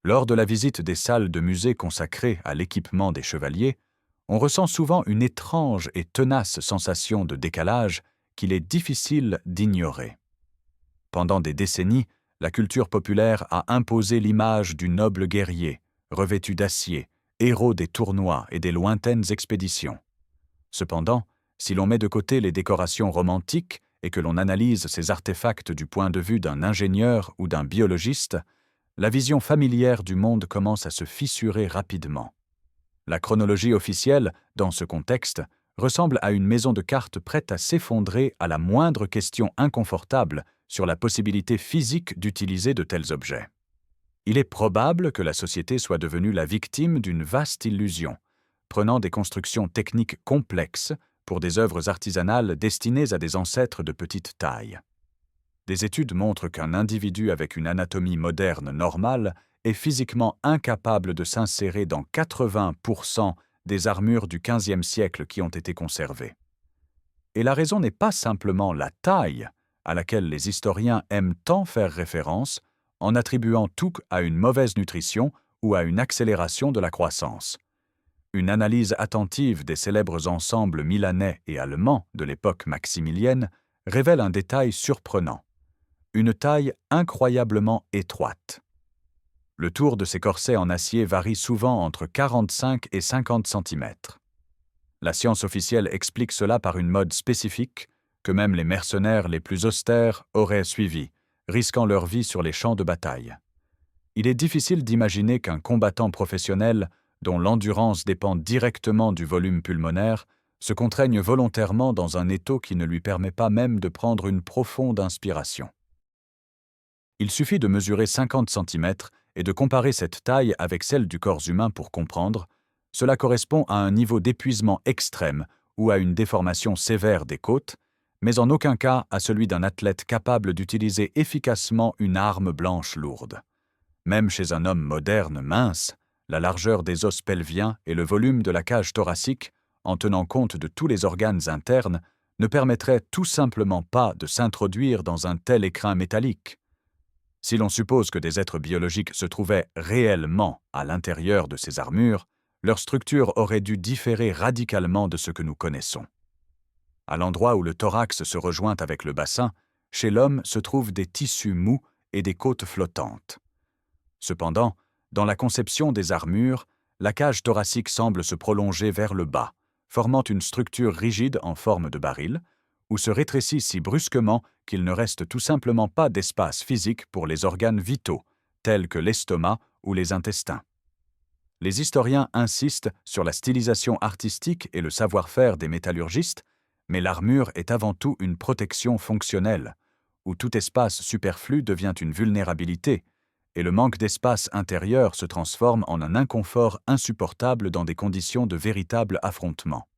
Lors de la visite des salles de musée consacrées à l'équipement des chevaliers, on ressent souvent une étrange et tenace sensation de décalage qu'il est difficile d'ignorer. Pendant des décennies, la culture populaire a imposé l'image du noble guerrier, revêtu d'acier, héros des tournois et des lointaines expéditions. Cependant, si l'on met de côté les décorations romantiques et que l'on analyse ces artefacts du point de vue d'un ingénieur ou d'un biologiste, la vision familière du monde commence à se fissurer rapidement. La chronologie officielle, dans ce contexte, ressemble à une maison de cartes prête à s'effondrer à la moindre question inconfortable sur la possibilité physique d'utiliser de tels objets. Il est probable que la société soit devenue la victime d'une vaste illusion, prenant des constructions techniques complexes pour des œuvres artisanales destinées à des ancêtres de petite taille. Des études montrent qu'un individu avec une anatomie moderne normale est physiquement incapable de s'insérer dans 80% des armures du XVe siècle qui ont été conservées. Et la raison n'est pas simplement la taille, à laquelle les historiens aiment tant faire référence, en attribuant tout à une mauvaise nutrition ou à une accélération de la croissance. Une analyse attentive des célèbres ensembles milanais et allemands de l'époque maximilienne révèle un détail surprenant: une taille incroyablement étroite. Le tour de ces corsets en acier varie souvent entre 45 et 50 cm. La science officielle explique cela par une mode spécifique que même les mercenaires les plus austères auraient suivi, risquant leur vie sur les champs de bataille. Il est difficile d'imaginer qu'un combattant professionnel, dont l'endurance dépend directement du volume pulmonaire, se contraigne volontairement dans un étau qui ne lui permet pas même de prendre une profonde inspiration. Il suffit de mesurer 50 cm et de comparer cette taille avec celle du corps humain pour comprendre. Cela correspond à un niveau d'épuisement extrême ou à une déformation sévère des côtes, mais en aucun cas à celui d'un athlète capable d'utiliser efficacement une arme blanche lourde. Même chez un homme moderne mince, la largeur des os pelviens et le volume de la cage thoracique, en tenant compte de tous les organes internes, ne permettraient tout simplement pas de s'introduire dans un tel écrin métallique. Si l'on suppose que des êtres biologiques se trouvaient réellement à l'intérieur de ces armures, leur structure aurait dû différer radicalement de ce que nous connaissons. À l'endroit où le thorax se rejoint avec le bassin, chez l'homme se trouvent des tissus mous et des côtes flottantes. Cependant, dans la conception des armures, la cage thoracique semble se prolonger vers le bas, formant une structure rigide en forme de baril, ou se rétrécit si brusquement qu'il ne reste tout simplement pas d'espace physique pour les organes vitaux, tels que l'estomac ou les intestins. Les historiens insistent sur la stylisation artistique et le savoir-faire des métallurgistes, mais l'armure est avant tout une protection fonctionnelle, où tout espace superflu devient une vulnérabilité, et le manque d'espace intérieur se transforme en un inconfort insupportable dans des conditions de véritable affrontement.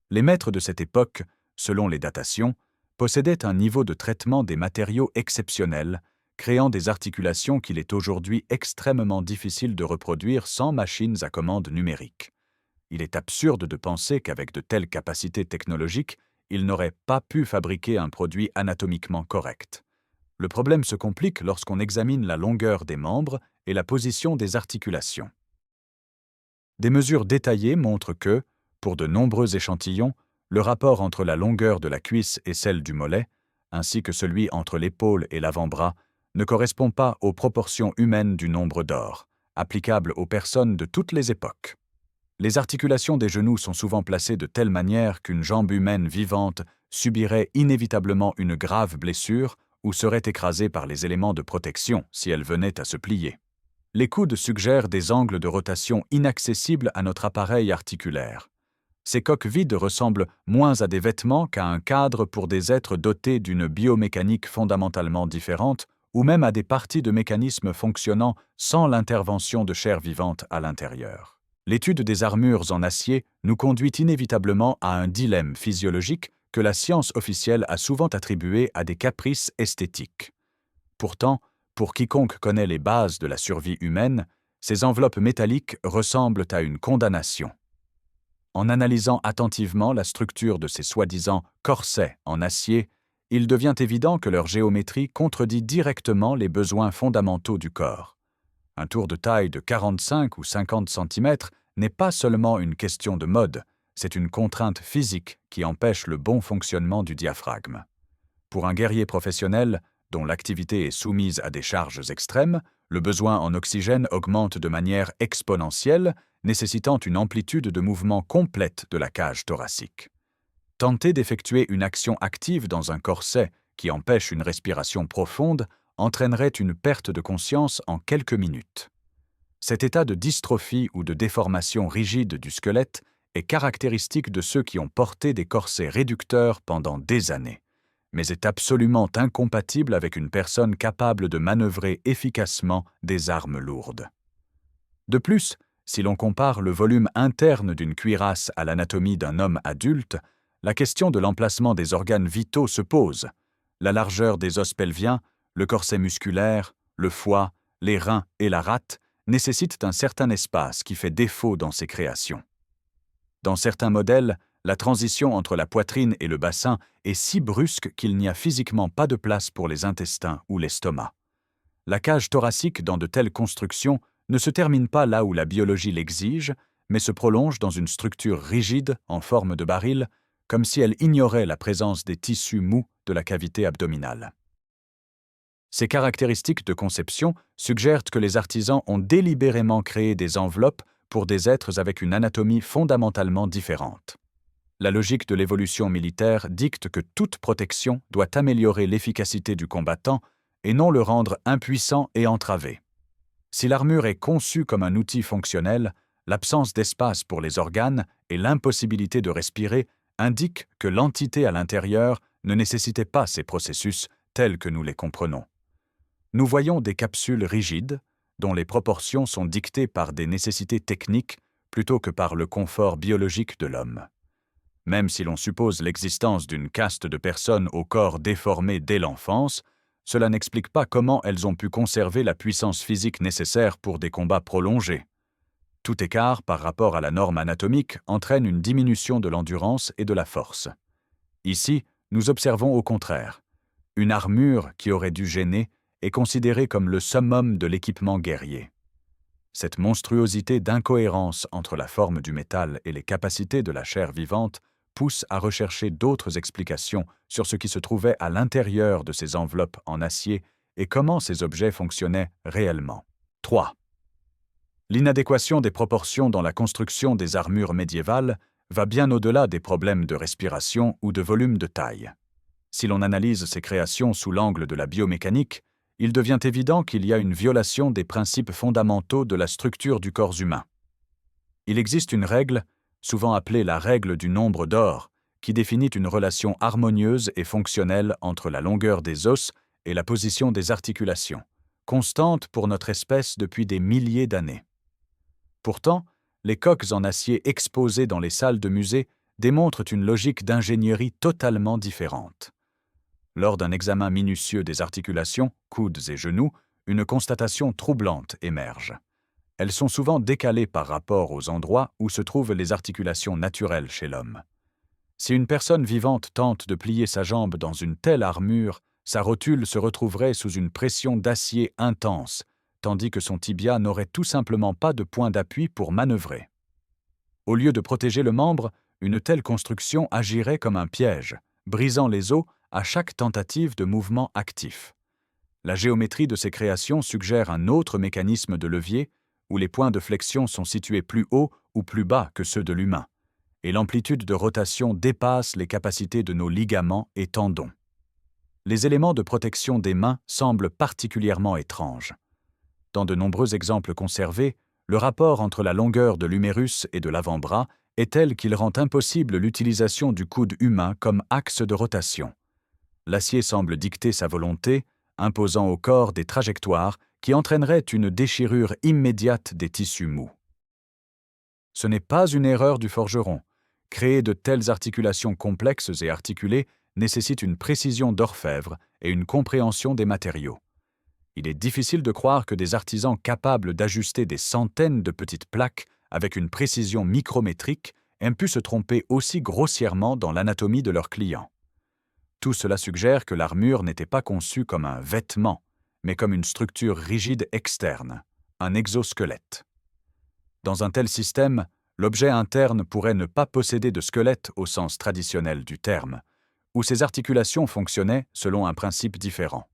Les maîtres de cette époque, selon les datations, possédaient un niveau de traitement des matériaux exceptionnel, créant des articulations qu'il est aujourd'hui extrêmement difficile de reproduire sans machines à commande numérique. Il est absurde de penser qu'avec de telles capacités technologiques, ils n'auraient pas pu fabriquer un produit anatomiquement correct. Le problème se complique lorsqu'on examine la longueur des membres et la position des articulations. Des mesures détaillées montrent que, pour de nombreux échantillons, le rapport entre la longueur de la cuisse et celle du mollet, ainsi que celui entre l'épaule et l'avant-bras, ne correspond pas aux proportions humaines du nombre d'or, applicables aux personnes de toutes les époques. Les articulations des genoux sont souvent placées de telle manière qu'une jambe humaine vivante subirait inévitablement une grave blessure ou serait écrasée par les éléments de protection si elle venait à se plier. Les coudes suggèrent des angles de rotation inaccessibles à notre appareil articulaire. Ces coques vides ressemblent moins à des vêtements qu'à un cadre pour des êtres dotés d'une biomécanique fondamentalement différente ou même à des parties de mécanismes fonctionnant sans l'intervention de chair vivante à l'intérieur. L'étude des armures en acier nous conduit inévitablement à un dilemme physiologique que la science officielle a souvent attribué à des caprices esthétiques. Pourtant, pour quiconque connaît les bases de la survie humaine, ces enveloppes métalliques ressemblent à une condamnation. En analysant attentivement la structure de ces soi-disant corsets en acier, il devient évident que leur géométrie contredit directement les besoins fondamentaux du corps. Un tour de taille de 45 ou 50 cm n'est pas seulement une question de mode, c'est une contrainte physique qui empêche le bon fonctionnement du diaphragme. Pour un guerrier professionnel, dont l'activité est soumise à des charges extrêmes, le besoin en oxygène augmente de manière exponentielle, nécessitant une amplitude de mouvement complète de la cage thoracique. Tenter d'effectuer une action active dans un corset qui empêche une respiration profonde entraînerait une perte de conscience en quelques minutes. Cet état de dystrophie ou de déformation rigide du squelette est caractéristique de ceux qui ont porté des corsets réducteurs pendant des années, mais est absolument incompatible avec une personne capable de manœuvrer efficacement des armes lourdes. De plus, si l'on compare le volume interne d'une cuirasse à l'anatomie d'un homme adulte, la question de l'emplacement des organes vitaux se pose. La largeur des os pelviens, le corset musculaire, le foie, les reins et la rate nécessitent un certain espace qui fait défaut dans ces créations. Dans certains modèles, la transition entre la poitrine et le bassin est si brusque qu'il n'y a physiquement pas de place pour les intestins ou l'estomac. La cage thoracique dans de telles constructions ne se termine pas là où la biologie l'exige, mais se prolonge dans une structure rigide en forme de baril, comme si elle ignorait la présence des tissus mous de la cavité abdominale. Ces caractéristiques de conception suggèrent que les artisans ont délibérément créé des enveloppes pour des êtres avec une anatomie fondamentalement différente. La logique de l'évolution militaire dicte que toute protection doit améliorer l'efficacité du combattant et non le rendre impuissant et entravé. Si l'armure est conçue comme un outil fonctionnel, l'absence d'espace pour les organes et l'impossibilité de respirer indiquent que l'entité à l'intérieur ne nécessitait pas ces processus tels que nous les comprenons. Nous voyons des capsules rigides, dont les proportions sont dictées par des nécessités techniques plutôt que par le confort biologique de l'homme. Même si l'on suppose l'existence d'une caste de personnes au corps déformé dès l'enfance, cela n'explique pas comment elles ont pu conserver la puissance physique nécessaire pour des combats prolongés. Tout écart par rapport à la norme anatomique entraîne une diminution de l'endurance et de la force. Ici, nous observons au contraire. Une armure qui aurait dû gêner est considérée comme le summum de l'équipement guerrier. Cette monstruosité d'incohérence entre la forme du métal et les capacités de la chair vivante pousse à rechercher d'autres explications sur ce qui se trouvait à l'intérieur de ces enveloppes en acier et comment ces objets fonctionnaient réellement. 3. L'inadéquation des proportions dans la construction des armures médiévales va bien au-delà des problèmes de respiration ou de volume de taille. Si l'on analyse ces créations sous l'angle de la biomécanique, il devient évident qu'il y a une violation des principes fondamentaux de la structure du corps humain. Il existe une règle, souvent appelée la règle du nombre d'or, qui définit une relation harmonieuse et fonctionnelle entre la longueur des os et la position des articulations, constante pour notre espèce depuis des milliers d'années. Pourtant, les coques en acier exposées dans les salles de musée démontrent une logique d'ingénierie totalement différente. Lors d'un examen minutieux des articulations, coudes et genoux, une constatation troublante émerge. Elles sont souvent décalées par rapport aux endroits où se trouvent les articulations naturelles chez l'homme. Si une personne vivante tente de plier sa jambe dans une telle armure, sa rotule se retrouverait sous une pression d'acier intense, tandis que son tibia n'aurait tout simplement pas de point d'appui pour manœuvrer. Au lieu de protéger le membre, une telle construction agirait comme un piège, brisant les os à chaque tentative de mouvement actif. La géométrie de ces créations suggère un autre mécanisme de levier où les points de flexion sont situés plus haut ou plus bas que ceux de l'humain, et l'amplitude de rotation dépasse les capacités de nos ligaments et tendons. Les éléments de protection des mains semblent particulièrement étranges. Dans de nombreux exemples conservés, le rapport entre la longueur de l'humérus et de l'avant-bras est tel qu'il rend impossible l'utilisation du coude humain comme axe de rotation. L'acier semble dicter sa volonté, imposant au corps des trajectoires qui entraîneraient une déchirure immédiate des tissus mous. Ce n'est pas une erreur du forgeron. Créer de telles articulations complexes et articulées nécessite une précision d'orfèvre et une compréhension des matériaux. Il est difficile de croire que des artisans capables d'ajuster des centaines de petites plaques avec une précision micrométrique aient pu se tromper aussi grossièrement dans l'anatomie de leurs clients. Tout cela suggère que l'armure n'était pas conçue comme un vêtement, mais comme une structure rigide externe, un exosquelette. Dans un tel système, l'objet interne pourrait ne pas posséder de squelette au sens traditionnel du terme, où ses articulations fonctionnaient selon un principe différent.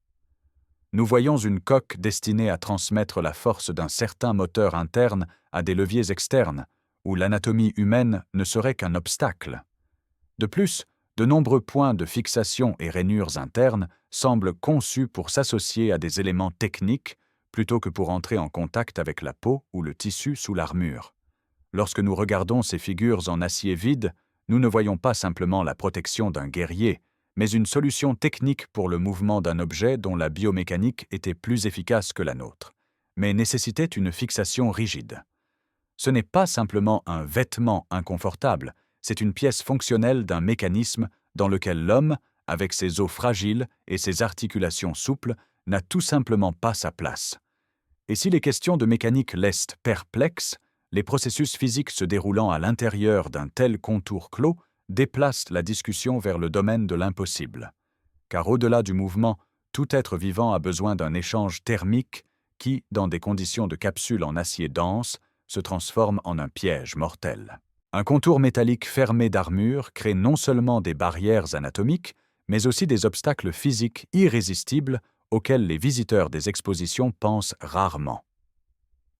Nous voyons une coque destinée à transmettre la force d'un certain moteur interne à des leviers externes, où l'anatomie humaine ne serait qu'un obstacle. De plus, de nombreux points de fixation et rainures internes semblent conçus pour s'associer à des éléments techniques plutôt que pour entrer en contact avec la peau ou le tissu sous l'armure. Lorsque nous regardons ces figures en acier vide, nous ne voyons pas simplement la protection d'un guerrier, mais une solution technique pour le mouvement d'un objet dont la biomécanique était plus efficace que la nôtre, mais nécessitait une fixation rigide. Ce n'est pas simplement un vêtement inconfortable, c'est une pièce fonctionnelle d'un mécanisme dans lequel l'homme, avec ses os fragiles et ses articulations souples, n'a tout simplement pas sa place. Et si les questions de mécanique laissent perplexes, les processus physiques se déroulant à l'intérieur d'un tel contour clos déplacent la discussion vers le domaine de l'impossible. Car au-delà du mouvement, tout être vivant a besoin d'un échange thermique qui, dans des conditions de capsule en acier dense, se transforme en un piège mortel. Un contour métallique fermé d'armure crée non seulement des barrières anatomiques, mais aussi des obstacles physiques irrésistibles auxquels les visiteurs des expositions pensent rarement.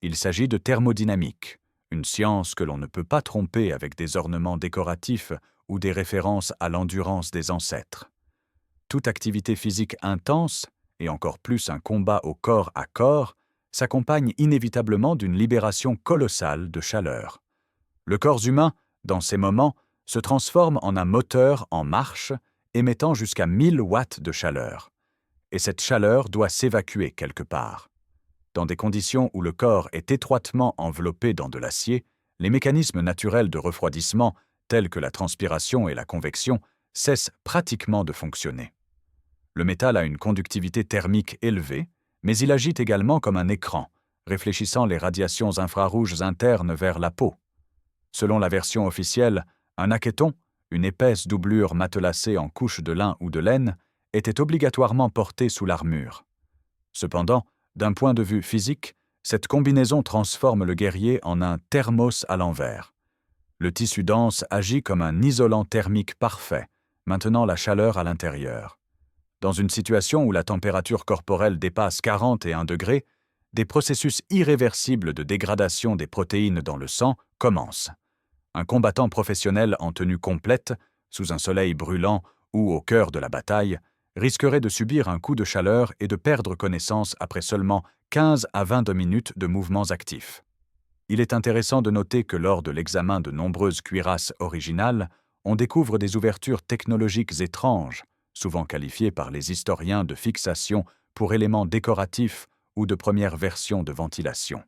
Il s'agit de thermodynamique, une science que l'on ne peut pas tromper avec des ornements décoratifs ou des références à l'endurance des ancêtres. Toute activité physique intense, et encore plus un combat au corps à corps, s'accompagne inévitablement d'une libération colossale de chaleur. Le corps humain, dans ces moments, se transforme en un moteur en marche, émettant jusqu'à 1000 watts de chaleur. Et cette chaleur doit s'évacuer quelque part. Dans des conditions où le corps est étroitement enveloppé dans de l'acier, les mécanismes naturels de refroidissement, tels que la transpiration et la convection, cessent pratiquement de fonctionner. Le métal a une conductivité thermique élevée, mais il agit également comme un écran, réfléchissant les radiations infrarouges internes vers la peau. Selon la version officielle, un acquéton, une épaisse doublure matelassée en couche de lin ou de laine, était obligatoirement porté sous l'armure. Cependant, d'un point de vue physique, cette combinaison transforme le guerrier en un thermos à l'envers. Le tissu dense agit comme un isolant thermique parfait, maintenant la chaleur à l'intérieur. Dans une situation où la température corporelle dépasse 41 degrés, des processus irréversibles de dégradation des protéines dans le sang commencent. Un combattant professionnel en tenue complète, sous un soleil brûlant ou au cœur de la bataille, risquerait de subir un coup de chaleur et de perdre connaissance après seulement 15 à 22 minutes de mouvements actifs. Il est intéressant de noter que lors de l'examen de nombreuses cuirasses originales, on découvre des ouvertures technologiques étranges, souvent qualifiées par les historiens de fixation pour éléments décoratifs ou de première version de ventilation.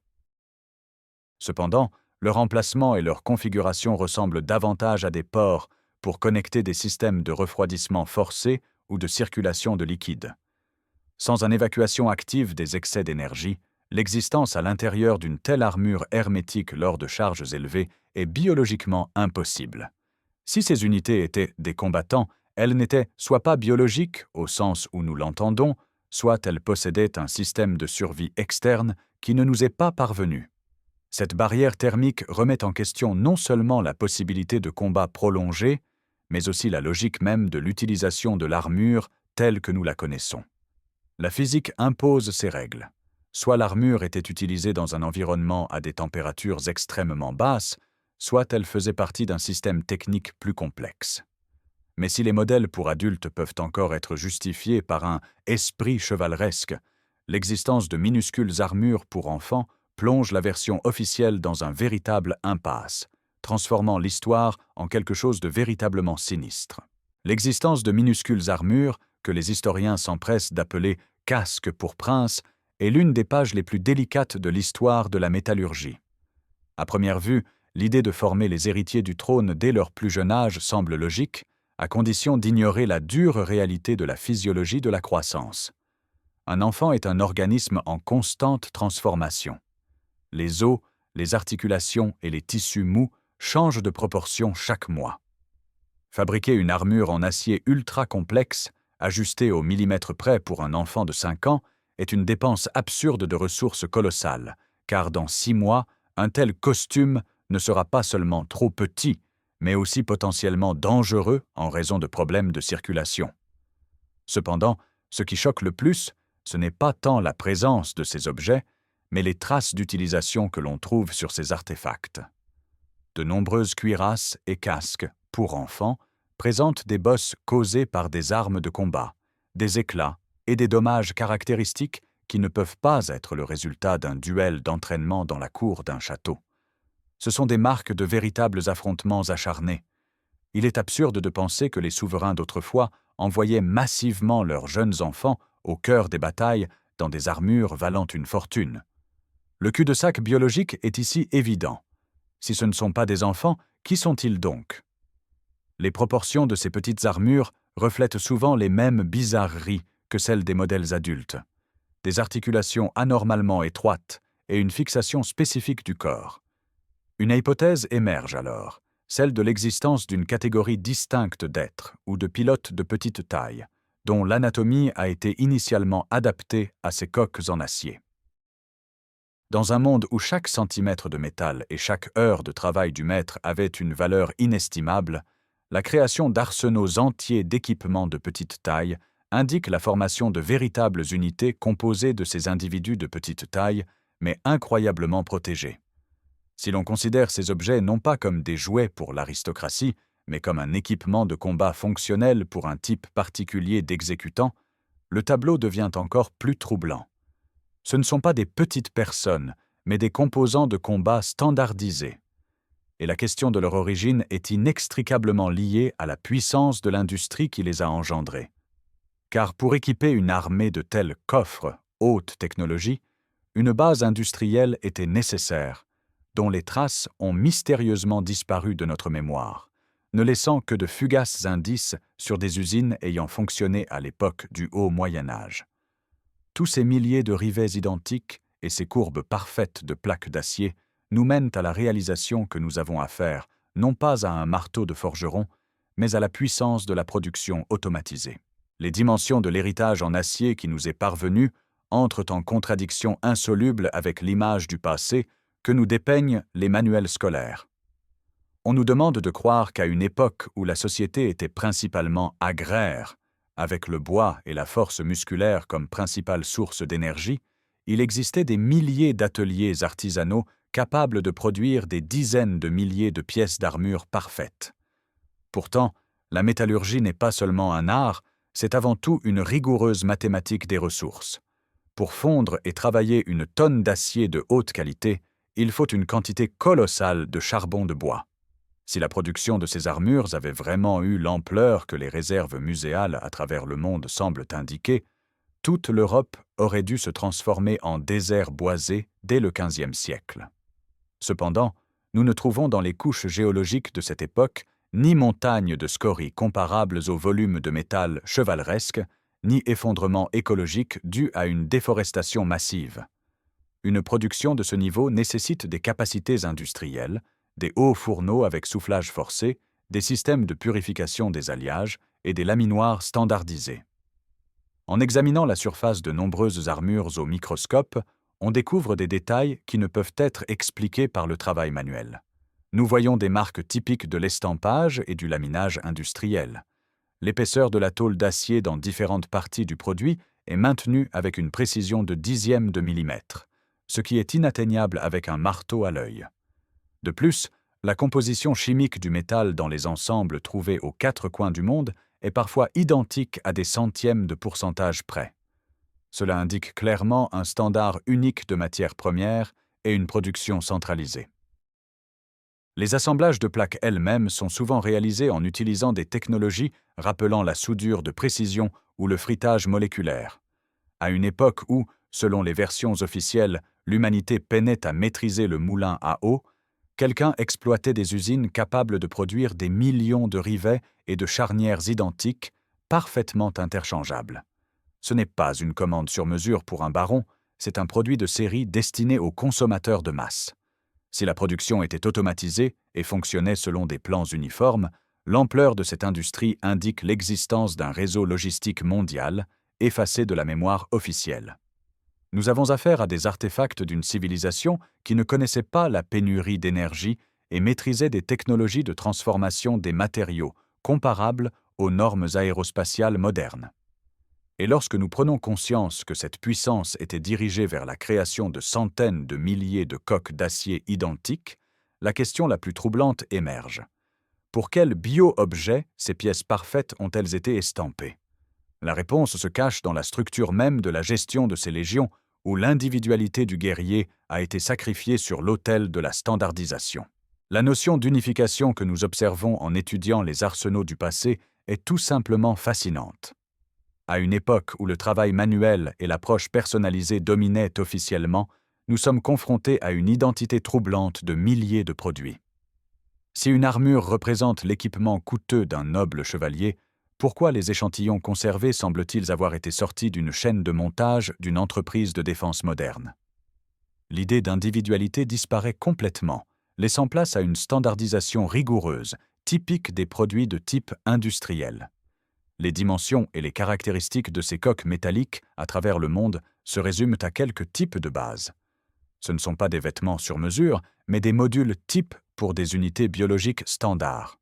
Cependant, leur emplacement et leur configuration ressemblent davantage à des ports pour connecter des systèmes de refroidissement forcé ou de circulation de liquide. Sans une évacuation active des excès d'énergie, l'existence à l'intérieur d'une telle armure hermétique lors de charges élevées est biologiquement impossible. Si ces unités étaient des combattants, elles n'étaient soit pas biologiques au sens où nous l'entendons, soit elles possédaient un système de survie externe qui ne nous est pas parvenu. Cette barrière thermique remet en question non seulement la possibilité de combats prolongés, mais aussi la logique même de l'utilisation de l'armure telle que nous la connaissons. La physique impose ses règles. Soit l'armure était utilisée dans un environnement à des températures extrêmement basses, soit elle faisait partie d'un système technique plus complexe. Mais si les modèles pour adultes peuvent encore être justifiés par un « esprit chevaleresque », l'existence de minuscules armures pour enfants plonge la version officielle dans un véritable impasse, transformant l'histoire en quelque chose de véritablement sinistre. L'existence de minuscules armures, que les historiens s'empressent d'appeler « casques pour princes », est l'une des pages les plus délicates de l'histoire de la métallurgie. À première vue, l'idée de former les héritiers du trône dès leur plus jeune âge semble logique, à condition d'ignorer la dure réalité de la physiologie de la croissance. Un enfant est un organisme en constante transformation. Les os, les articulations et les tissus mous changent de proportion chaque mois. Fabriquer une armure en acier ultra complexe, ajustée au millimètre près pour un enfant de 5 ans, est une dépense absurde de ressources colossales, car dans 6 mois, un tel costume ne sera pas seulement trop petit, mais aussi potentiellement dangereux en raison de problèmes de circulation. Cependant, ce qui choque le plus, ce n'est pas tant la présence de ces objets, mais les traces d'utilisation que l'on trouve sur ces artefacts. De nombreuses cuirasses et casques, pour enfants, présentent des bosses causées par des armes de combat, des éclats et des dommages caractéristiques qui ne peuvent pas être le résultat d'un duel d'entraînement dans la cour d'un château. Ce sont des marques de véritables affrontements acharnés. Il est absurde de penser que les souverains d'autrefois envoyaient massivement leurs jeunes enfants au cœur des batailles dans des armures valant une fortune. Le cul-de-sac biologique est ici évident. Si ce ne sont pas des enfants, qui sont-ils donc? Les proportions de ces petites armures reflètent souvent les mêmes bizarreries que celles des modèles adultes. Des articulations anormalement étroites et une fixation spécifique du corps. Une hypothèse émerge alors, celle de l'existence d'une catégorie distincte d'êtres ou de pilotes de petite taille, dont l'anatomie a été initialement adaptée à ces coques en acier. Dans un monde où chaque centimètre de métal et chaque heure de travail du maître avaient une valeur inestimable, la création d'arsenaux entiers d'équipements de petite taille indique la formation de véritables unités composées de ces individus de petite taille, mais incroyablement protégés. Si l'on considère ces objets non pas comme des jouets pour l'aristocratie, mais comme un équipement de combat fonctionnel pour un type particulier d'exécutant, le tableau devient encore plus troublant. Ce ne sont pas des petites personnes, mais des composants de combat standardisés. Et la question de leur origine est inextricablement liée à la puissance de l'industrie qui les a engendrés. Car pour équiper une armée de tels coffres, haute technologie, une base industrielle était nécessaire, dont les traces ont mystérieusement disparu de notre mémoire, ne laissant que de fugaces indices sur des usines ayant fonctionné à l'époque du Haut Moyen Âge. Tous ces milliers de rivets identiques et ces courbes parfaites de plaques d'acier nous mènent à la réalisation que nous avons affaire non pas à un marteau de forgeron, mais à la puissance de la production automatisée. Les dimensions de l'héritage en acier qui nous est parvenu entrent en contradiction insoluble avec l'image du passé que nous dépeignent les manuels scolaires. On nous demande de croire qu'à une époque où la société était principalement agraire, avec le bois et la force musculaire comme principale source d'énergie, il existait des milliers d'ateliers artisanaux capables de produire des dizaines de milliers de pièces d'armure parfaites. Pourtant, la métallurgie n'est pas seulement un art, c'est avant tout une rigoureuse mathématique des ressources. Pour fondre et travailler une tonne d'acier de haute qualité, il faut une quantité colossale de charbon de bois. Si la production de ces armures avait vraiment eu l'ampleur que les réserves muséales à travers le monde semblent indiquer, toute l'Europe aurait dû se transformer en désert boisé dès le XVe siècle. Cependant, nous ne trouvons dans les couches géologiques de cette époque ni montagnes de scories comparables au volume de métal chevaleresque, ni effondrement écologique dû à une déforestation massive. Une production de ce niveau nécessite des capacités industrielles, des hauts fourneaux avec soufflage forcé, des systèmes de purification des alliages et des laminoirs standardisés. En examinant la surface de nombreuses armures au microscope, on découvre des détails qui ne peuvent être expliqués par le travail manuel. Nous voyons des marques typiques de l'estampage et du laminage industriel. L'épaisseur de la tôle d'acier dans différentes parties du produit est maintenue avec une précision de dixième de millimètre, ce qui est inatteignable avec un marteau à l'œil. De plus, la composition chimique du métal dans les ensembles trouvés aux 4 coins du monde est parfois identique à des centièmes de pourcentage près. Cela indique clairement un standard unique de matières premières et une production centralisée. Les assemblages de plaques elles-mêmes sont souvent réalisés en utilisant des technologies rappelant la soudure de précision ou le frittage moléculaire. À une époque où, selon les versions officielles, l'humanité peinait à maîtriser le moulin à eau, quelqu'un exploitait des usines capables de produire des millions de rivets et de charnières identiques, parfaitement interchangeables. Ce n'est pas une commande sur mesure pour un baron, c'est un produit de série destiné aux consommateurs de masse. Si la production était automatisée et fonctionnait selon des plans uniformes, l'ampleur de cette industrie indique l'existence d'un réseau logistique mondial, effacé de la mémoire officielle. Nous avons affaire à des artefacts d'une civilisation qui ne connaissait pas la pénurie d'énergie et maîtrisait des technologies de transformation des matériaux comparables aux normes aérospatiales modernes. Et lorsque nous prenons conscience que cette puissance était dirigée vers la création de centaines de milliers de coques d'acier identiques, la question la plus troublante émerge. Pour quel bio-objet ces pièces parfaites ont-elles été estampées? La réponse se cache dans la structure même de la gestion de ces légions, où l'individualité du guerrier a été sacrifiée sur l'autel de la standardisation. La notion d'unification que nous observons en étudiant les arsenaux du passé est tout simplement fascinante. À une époque où le travail manuel et l'approche personnalisée dominaient officiellement, nous sommes confrontés à une identité troublante de milliers de produits. Si une armure représente l'équipement coûteux d'un noble chevalier, pourquoi les échantillons conservés semblent-ils avoir été sortis d'une chaîne de montage d'une entreprise de défense moderne? L'idée d'individualité disparaît complètement, laissant place à une standardisation rigoureuse, typique des produits de type industriel. Les dimensions et les caractéristiques de ces coques métalliques à travers le monde se résument à quelques types de base. Ce ne sont pas des vêtements sur mesure, mais des modules types pour des unités biologiques standards.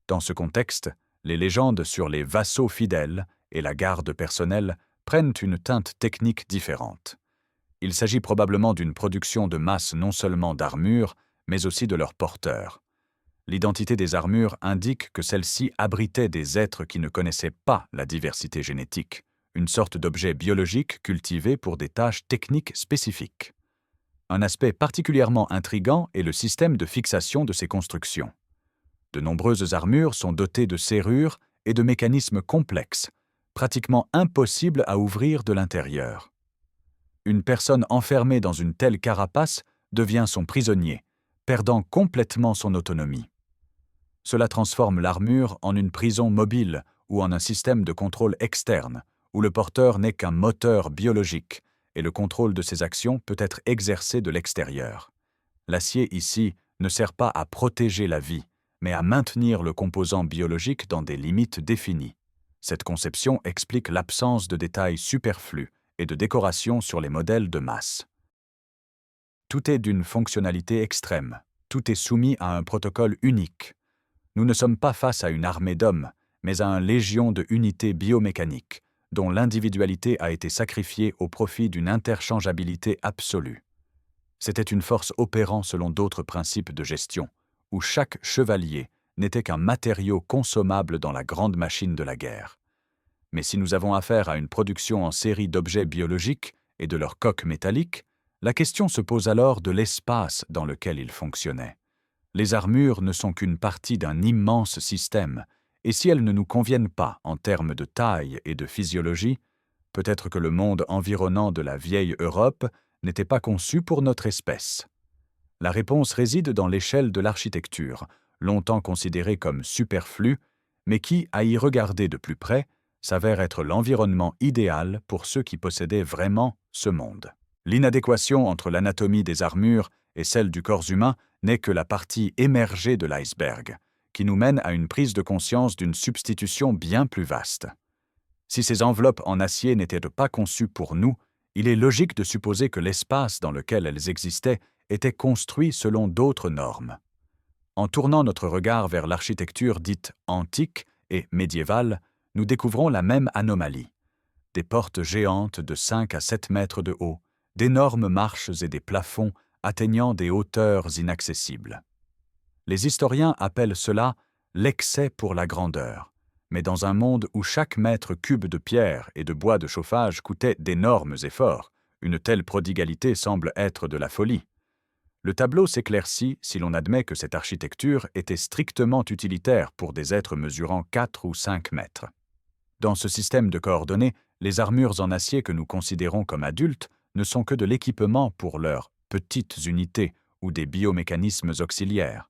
Dans ce contexte, les légendes sur les vassaux fidèles et la garde personnelle prennent une teinte technique différente. Il s'agit probablement d'une production de masse non seulement d'armures, mais aussi de leurs porteurs. L'identité des armures indique que celles-ci abritaient des êtres qui ne connaissaient pas la diversité génétique, une sorte d'objet biologique cultivé pour des tâches techniques spécifiques. Un aspect particulièrement intrigant est le système de fixation de ces constructions. De nombreuses armures sont dotées de serrures et de mécanismes complexes, pratiquement impossibles à ouvrir de l'intérieur. Une personne enfermée dans une telle carapace devient son prisonnier, perdant complètement son autonomie. Cela transforme l'armure en une prison mobile ou en un système de contrôle externe, où le porteur n'est qu'un moteur biologique, et le contrôle de ses actions peut être exercé de l'extérieur. L'acier ici ne sert pas à protéger la vie, mais à maintenir le composant biologique dans des limites définies. Cette conception explique l'absence de détails superflus et de décoration sur les modèles de masse. Tout est d'une fonctionnalité extrême, tout est soumis à un protocole unique. Nous ne sommes pas face à une armée d'hommes, mais à un légion de unités biomécaniques, dont l'individualité a été sacrifiée au profit d'une interchangeabilité absolue. C'était une force opérant selon d'autres principes de gestion, où chaque chevalier n'était qu'un matériau consommable dans la grande machine de la guerre. Mais si nous avons affaire à une production en série d'objets biologiques et de leurs coques métalliques, la question se pose alors de l'espace dans lequel ils fonctionnaient. Les armures ne sont qu'une partie d'un immense système, et si elles ne nous conviennent pas en termes de taille et de physiologie, peut-être que le monde environnant de la vieille Europe n'était pas conçu pour notre espèce. La réponse réside dans l'échelle de l'architecture, longtemps considérée comme superflue, mais qui, à y regarder de plus près, s'avère être l'environnement idéal pour ceux qui possédaient vraiment ce monde. L'inadéquation entre l'anatomie des armures et celle du corps humain n'est que la partie émergée de l'iceberg, qui nous mène à une prise de conscience d'une substitution bien plus vaste. Si ces enveloppes en acier n'étaient pas conçues pour nous, il est logique de supposer que l'espace dans lequel elles existaient était construit selon d'autres normes. En tournant notre regard vers l'architecture dite antique et médiévale, nous découvrons la même anomalie. Des portes géantes de 5 à 7 mètres de haut, d'énormes marches et des plafonds atteignant des hauteurs inaccessibles. Les historiens appellent cela l'excès pour la grandeur, mais dans un monde où chaque mètre cube de pierre et de bois de chauffage coûtait d'énormes efforts, une telle prodigalité semble être de la folie. Le tableau s'éclaircit si l'on admet que cette architecture était strictement utilitaire pour des êtres mesurant 4 ou 5 mètres. Dans ce système de coordonnées, les armures en acier que nous considérons comme adultes ne sont que de l'équipement pour leurs petites unités ou des biomécanismes auxiliaires.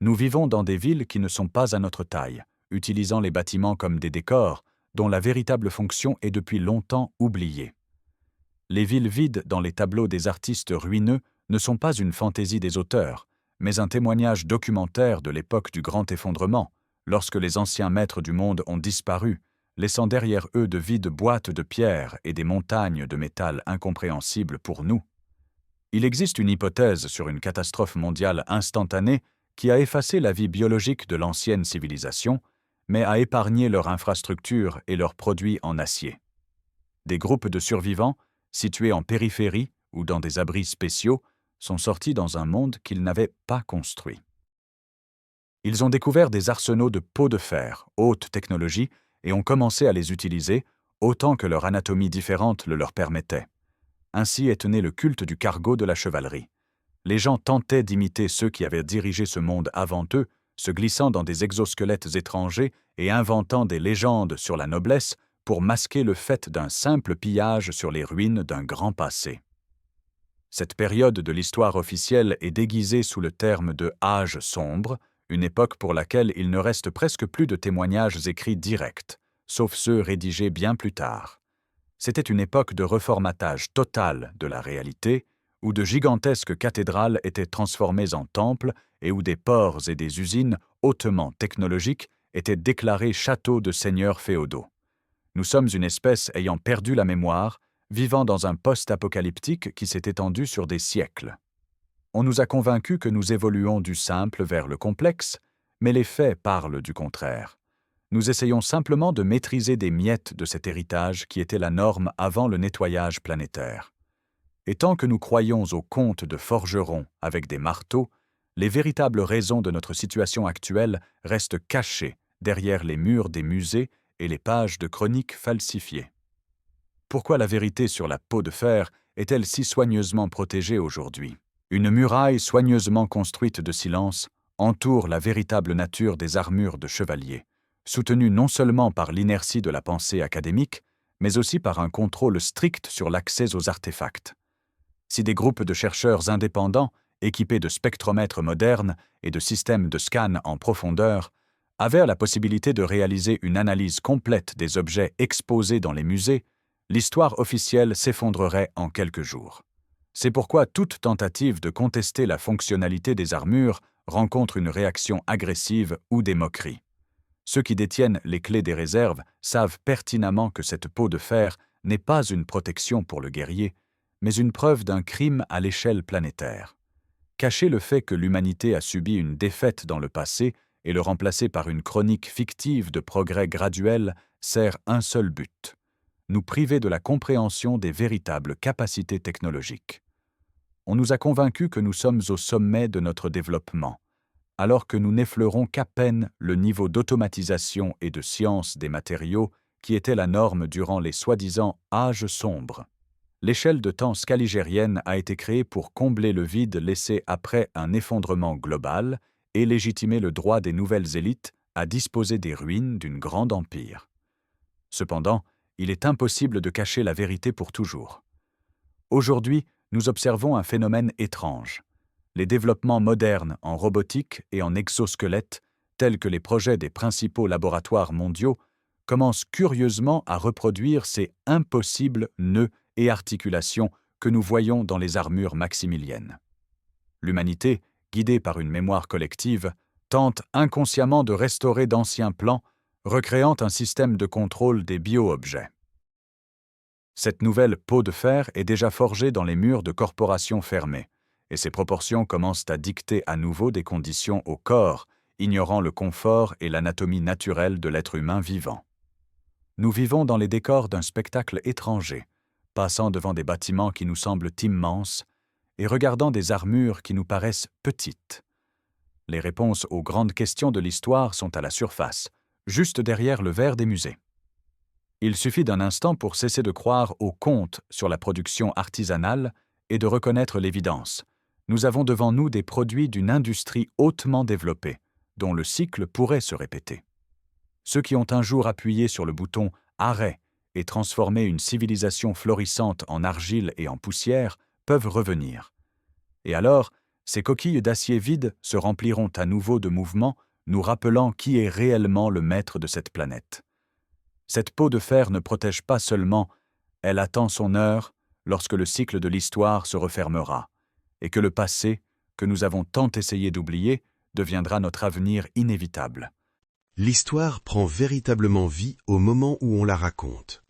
Nous vivons dans des villes qui ne sont pas à notre taille, utilisant les bâtiments comme des décors, dont la véritable fonction est depuis longtemps oubliée. Les villes vides dans les tableaux des artistes ruineux ne sont pas une fantaisie des auteurs, mais un témoignage documentaire de l'époque du grand effondrement, lorsque les anciens maîtres du monde ont disparu, laissant derrière eux de vides boîtes de pierre et des montagnes de métal incompréhensibles pour nous. Il existe une hypothèse sur une catastrophe mondiale instantanée qui a effacé la vie biologique de l'ancienne civilisation, mais a épargné leur infrastructure et leurs produits en acier. Des groupes de survivants, situés en périphérie ou dans des abris spéciaux, sont sortis dans un monde qu'ils n'avaient pas construit. Ils ont découvert des arsenaux de pots de fer, haute technologie, et ont commencé à les utiliser, autant que leur anatomie différente le leur permettait. Ainsi est né le culte du cargo de la chevalerie. Les gens tentaient d'imiter ceux qui avaient dirigé ce monde avant eux, se glissant dans des exosquelettes étrangers et inventant des légendes sur la noblesse pour masquer le fait d'un simple pillage sur les ruines d'un grand passé. Cette période de l'histoire officielle est déguisée sous le terme de « âge sombre », une époque pour laquelle il ne reste presque plus de témoignages écrits directs, sauf ceux rédigés bien plus tard. C'était une époque de reformatage total de la réalité, où de gigantesques cathédrales étaient transformées en temples et où des ports et des usines hautement technologiques étaient déclarés châteaux de seigneurs féodaux. Nous sommes une espèce ayant perdu la mémoire, vivant dans un post-apocalyptique qui s'est étendu sur des siècles. On nous a convaincus que nous évoluons du simple vers le complexe, mais les faits parlent du contraire. Nous essayons simplement de maîtriser des miettes de cet héritage qui était la norme avant le nettoyage planétaire. Et tant que nous croyons aux contes de forgerons avec des marteaux, les véritables raisons de notre situation actuelle restent cachées derrière les murs des musées et les pages de chroniques falsifiées. Pourquoi la vérité sur la peau de fer est-elle si soigneusement protégée aujourd'hui? Une muraille soigneusement construite de silence entoure la véritable nature des armures de chevaliers, soutenue non seulement par l'inertie de la pensée académique, mais aussi par un contrôle strict sur l'accès aux artefacts. Si des groupes de chercheurs indépendants, équipés de spectromètres modernes et de systèmes de scan en profondeur, avaient la possibilité de réaliser une analyse complète des objets exposés dans les musées, l'histoire officielle s'effondrerait en quelques jours. C'est pourquoi toute tentative de contester la fonctionnalité des armures rencontre une réaction agressive ou des moqueries. Ceux qui détiennent les clés des réserves savent pertinemment que cette peau de fer n'est pas une protection pour le guerrier, mais une preuve d'un crime à l'échelle planétaire. Cacher le fait que l'humanité a subi une défaite dans le passé et le remplacer par une chronique fictive de progrès graduels sert un seul but: nous priver de la compréhension des véritables capacités technologiques. On nous a convaincus que nous sommes au sommet de notre développement, alors que nous n'effleurons qu'à peine le niveau d'automatisation et de science des matériaux qui était la norme durant les soi-disant âges sombres. L'échelle de temps scaligérienne a été créée pour combler le vide laissé après un effondrement global et légitimer le droit des nouvelles élites à disposer des ruines d'un grand empire. Cependant, il est impossible de cacher la vérité pour toujours. Aujourd'hui, nous observons un phénomène étrange. Les développements modernes en robotique et en exosquelettes, tels que les projets des principaux laboratoires mondiaux, commencent curieusement à reproduire ces impossibles nœuds et articulations que nous voyons dans les armures maximiliennes. L'humanité, guidée par une mémoire collective, tente inconsciemment de restaurer d'anciens plans, recréant un système de contrôle des bio-objets. Cette nouvelle peau de fer est déjà forgée dans les murs de corporations fermées, et ses proportions commencent à dicter à nouveau des conditions au corps, ignorant le confort et l'anatomie naturelle de l'être humain vivant. Nous vivons dans les décors d'un spectacle étranger, passant devant des bâtiments qui nous semblent immenses et regardant des armures qui nous paraissent petites. Les réponses aux grandes questions de l'histoire sont à la surface, juste derrière le verre des musées. Il suffit d'un instant pour cesser de croire aux contes sur la production artisanale et de reconnaître l'évidence. Nous avons devant nous des produits d'une industrie hautement développée, dont le cycle pourrait se répéter. Ceux qui ont un jour appuyé sur le bouton « Arrêt » et transformé une civilisation florissante en argile et en poussière peuvent revenir. Et alors, ces coquilles d'acier vides se rempliront à nouveau de mouvements, nous rappelant qui est réellement le maître de cette planète. Cette peau de fer ne protège pas seulement, elle attend son heure lorsque le cycle de l'histoire se refermera, et que le passé, que nous avons tant essayé d'oublier, deviendra notre avenir inévitable. L'histoire prend véritablement vie au moment où on la raconte.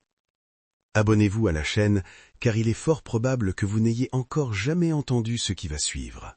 Abonnez-vous à la chaîne car il est fort probable que vous n'ayez encore jamais entendu ce qui va suivre.